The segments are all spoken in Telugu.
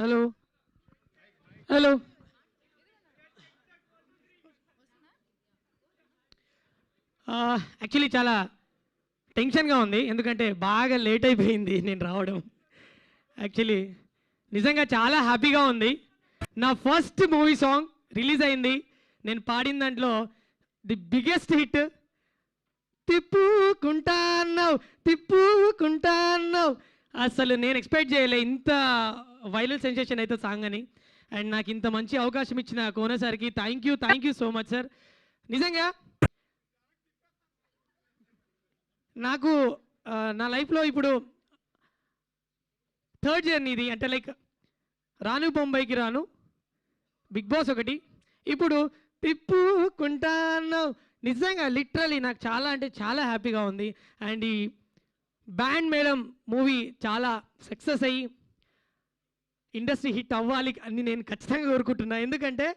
హలో హలో యాక్చువల్లీ చాలా టెన్షన్గా ఉంది, ఎందుకంటే బాగా లేట్ అయిపోయింది నేను రావడం. యాక్చువల్లీ నిజంగా చాలా హ్యాపీగా ఉంది. నా ఫస్ట్ మూవీ సాంగ్ రిలీజ్ అయింది. నేను పాడిన దాంట్లో ది బిగ్గెస్ట్ హిట్ తిప్పుకుంటాన్నావు తిప్పుకుంటాన్నావు. అసలు నేను ఎక్స్పెక్ట్ చేయలే ఇంత వైరల్ సెన్సేషన్ అయితే సాంగ్ అని. అండ్ నాకు ఇంత మంచి అవకాశం ఇచ్చిన కోన సార్కి thank you so much sir. నిజంగా నాకు నా లైఫ్లో ఇప్పుడు థర్డ్ జర్నీ ఇది. అంటే లైక్ రాను బొంబాయికి రాను, బిగ్ బాస్ ఒకటి, ఇప్పుడు తిప్పుకుంటాను. నిజంగా లిటరలీ నాకు చాలా అంటే చాలా హ్యాపీగా ఉంది. అండ్ ఈ బ్యాండ్ మేళం మూవీ చాలా సక్సెస్ అయ్యి ఇండస్ట్రీ హిట్ అవ్వాలి అని నేను ఖచ్చితంగా కోరుకుంటున్నా. ఎందుకంటే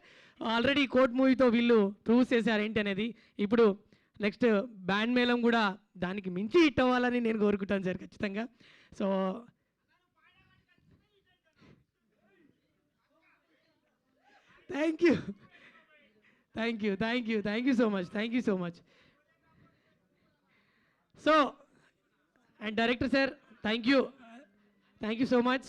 ఆల్రెడీ కోర్ట్ మూవీతో వీళ్ళు ప్రూవ్ చేశారు ఏంటి అనేది. ఇప్పుడు నెక్స్ట్ బ్యాండ్ మేళం కూడా దానికి మించి హిట్ అవ్వాలని నేను కోరుకుంటాను సార్ ఖచ్చితంగా. So thank you so much. So and director sir thank you so much.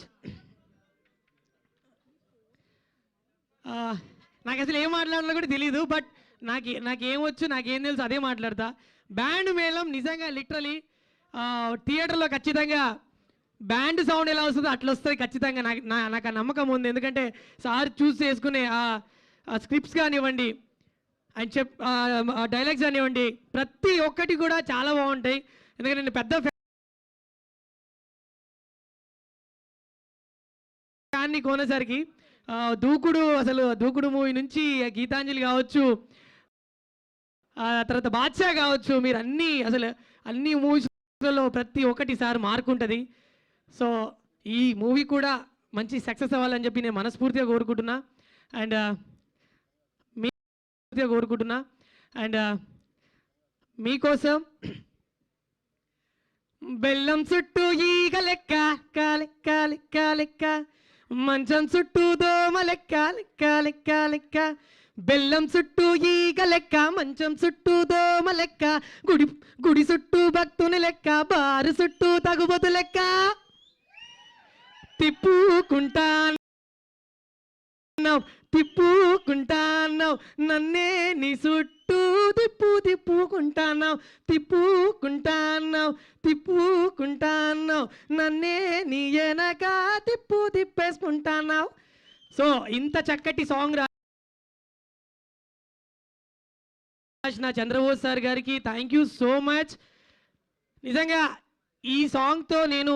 నాకు అసలు ఏం మాట్లాడాలో కూడా తెలీదు, బట్ నాకేం తెలుసు అదే మాట్లాడతా. బ్యాండ్ మేళం నిజంగా లిటరలీ థియేటర్లో ఖచ్చితంగా బ్యాండ్ సౌండ్ ఎలా వస్తుందో అట్లా వస్తుంది ఖచ్చితంగా. నాకు ఆ నమ్మకం ఉంది. ఎందుకంటే సార్ చూస్ చేసుకునే ఆ స్క్రిప్ట్స్ కానివ్వండి అండ్ డైలాగ్స్ కానివ్వండి, ప్రతి ఒక్కటి కూడా చాలా బాగుంటాయి. ఎందుకంటే నేను పెద్ద ఫ్యాన్ని కోనేసరికి దూకుడు మూవీ నుంచి గీతాంజలి కావచ్చు, తర్వాత బాద్షా కావచ్చు, మీరు అన్ని మూవీస్లో ప్రతి ఒక్కటి సార్ మార్క్ ఉంటుంది. సో ఈ మూవీ కూడా మంచి సక్సెస్ అవ్వాలని చెప్పి నేను మనస్ఫూర్తిగా కోరుకుంటున్నా. అండ్ మీకోసం బెల్లం చుట్టూ ఈగ లెక్క లెక్క లెక్క లెక్క, మంచం చుట్టూ దోమ లెక్క లెక్క లెక్క లెక్క, బెల్లం చుట్టూ ఈగ లెక్క మంచం చుట్టూ దోమ లెక్క, గుడి చుట్టూ భక్తుని లెక్క, బారు చుట్టూ తగుబోతు లెక్క, తిప్పుకుంటాన్నావు నన్నే నీ చుట్టూ తిప్పుకుంటాన్నావు నన్నే నీ వెనక తిప్పేసుకుంటాన్నావు. సో ఇంత చక్కటి సాంగ్ రాసిన చంద్రబోస్ సార్ గారికి థ్యాంక్ యూ సో మచ్. నిజంగా ఈ సాంగ్తో నేను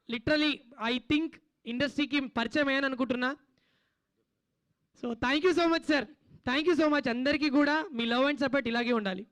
లిటరలీ ఐ థింక్ ఇండస్ట్రీకి పరిచయం అయ్యాను అనుకుంటున్నా. So thank you so much sir, thank you so much. అందరికీ కూడా మీ లవ్ అండ్ సపోర్ట్ ఇలాగే ఉండాలి.